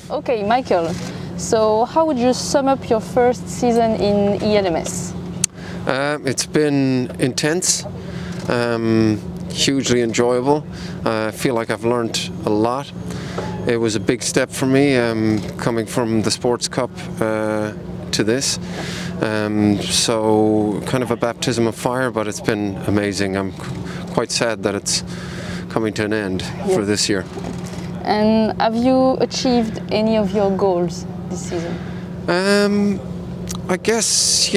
Okay, Michael. So, how would you sum up your first season in ELMS? It's been intense, hugely enjoyable. I feel like I've learned a lot. It was a big step for me coming from the Sports Cup to this. So kind of a baptism of fire, but it's been amazing. I'm quite sad that it's coming to an end for this year. And have you achieved any of your goals this season? I guess,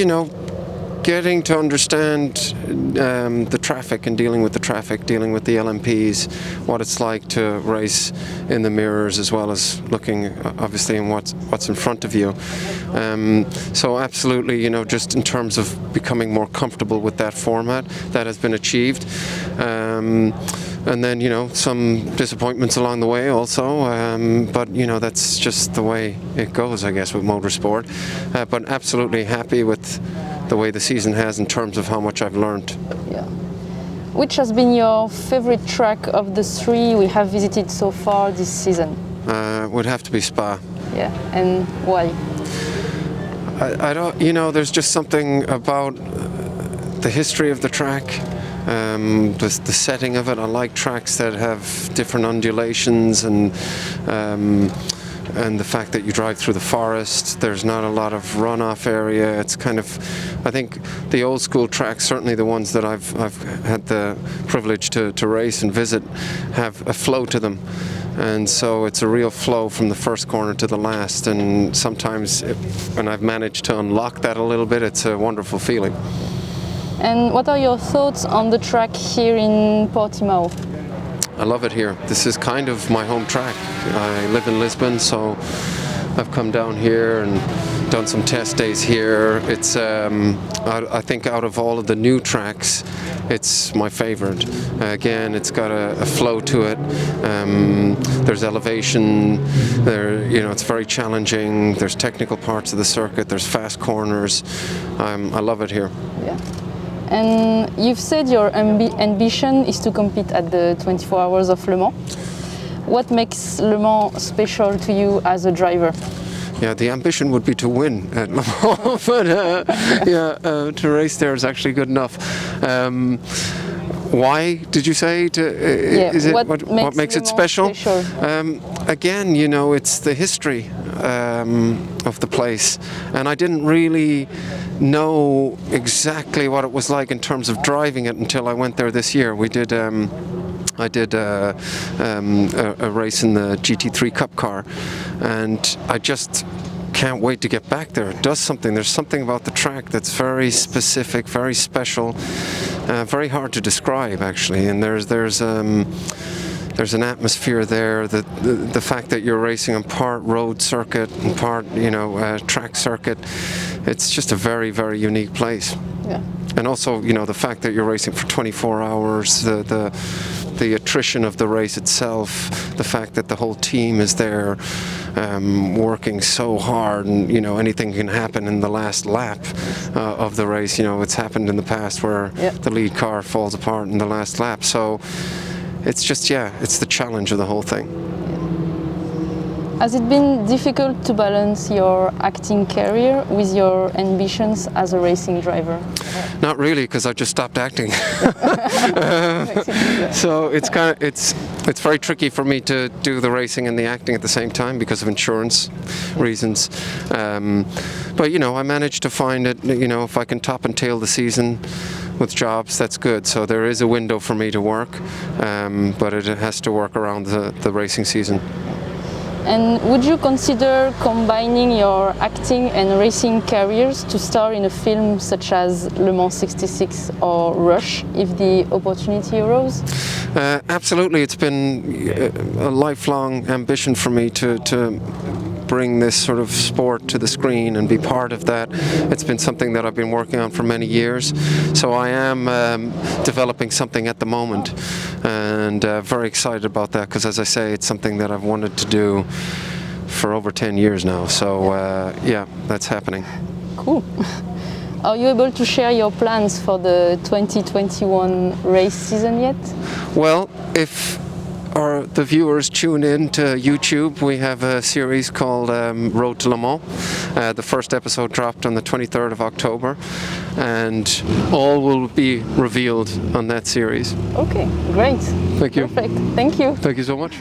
getting to understand the traffic and dealing with the traffic, dealing with the LMPs, what it's like to race in the mirrors as well as looking obviously in what's in front of you. So absolutely, just in terms of becoming more comfortable with that format, that has been achieved. And then, some disappointments along the way also, but, that's just the way it goes, I guess, with motorsport. But absolutely happy with the way the season has in terms of how much I've learned. Yeah. Which has been your favorite track of the three we have visited so far this season? Would have to be Spa. Yeah, and why? I don't, there's just something about the history of the track. The setting of it. I like tracks that have different undulations and the fact that you drive through the forest. There's not a lot of runoff area. It's kind of, I think the old school tracks, certainly the ones that I've had the privilege to race and visit, have a flow to them. And so it's a real flow from the first corner to the last. And sometimes when I've managed to unlock that a little bit, it's a wonderful feeling. And what are your thoughts on the track here in Portimao? I love it here. This is kind of my home track. I live in Lisbon, so I've come down here and done some test days here. It's, I think out of all of the new tracks, it's my favorite. Again, it's got a flow to it. There's elevation. It's very challenging. There's technical parts of the circuit. There's fast corners. I love it here. Yeah. And you've said your ambition is to compete at the 24 Hours of Le Mans. What makes Le Mans special to you as a driver? Yeah, the ambition would be to win at Le Mans, but to race there is actually good enough. Why did you say? Is it what makes it special? Again, it's the history of the place, and I didn't really know exactly what it was like in terms of driving it until I went there this year. I did a race in the GT3 Cup car, and I just can't wait to get back there. It does something. There's something about the track that's very specific, very special, very hard to describe actually. And there's an atmosphere there. The fact that you're racing on part road circuit and part track circuit, it's just a very, very unique place. Yeah. And also, the fact that you're racing for 24 hours, the attrition of the race itself, the fact that the whole team is there working so hard, and anything can happen in the last lap of the race. It's happened in the past where the lead car falls apart in the last lap. So it's just, it's the challenge of the whole thing. Has it been difficult to balance your acting career with your ambitions as a racing driver? Not really, because I just stopped acting. So it's very tricky for me to do the racing and the acting at the same time because of insurance reasons. But I managed to find it. If I can top and tail the season with jobs, that's good. So there is a window for me to work, but it has to work around the racing season. And would you consider combining your acting and racing careers to star in a film such as Le Mans 66 or Rush if the opportunity arose? Absolutely. It's been a lifelong ambition for me to bring this sort of sport to the screen and be part of that. It's been something that I've been working on for many years. So I am developing something at the moment, and very excited about that because, as I say, it's something that I've wanted to do for over 10 years now. So that's happening. Cool. Are you able to share your plans for the 2021 race season yet? Well, if the viewers tune in to YouTube, we have a series called Road to Le Mans. The first episode dropped on the 23rd of October, and all will be revealed on that series. Okay, great. Thank you. Perfect. Thank you. Thank you so much.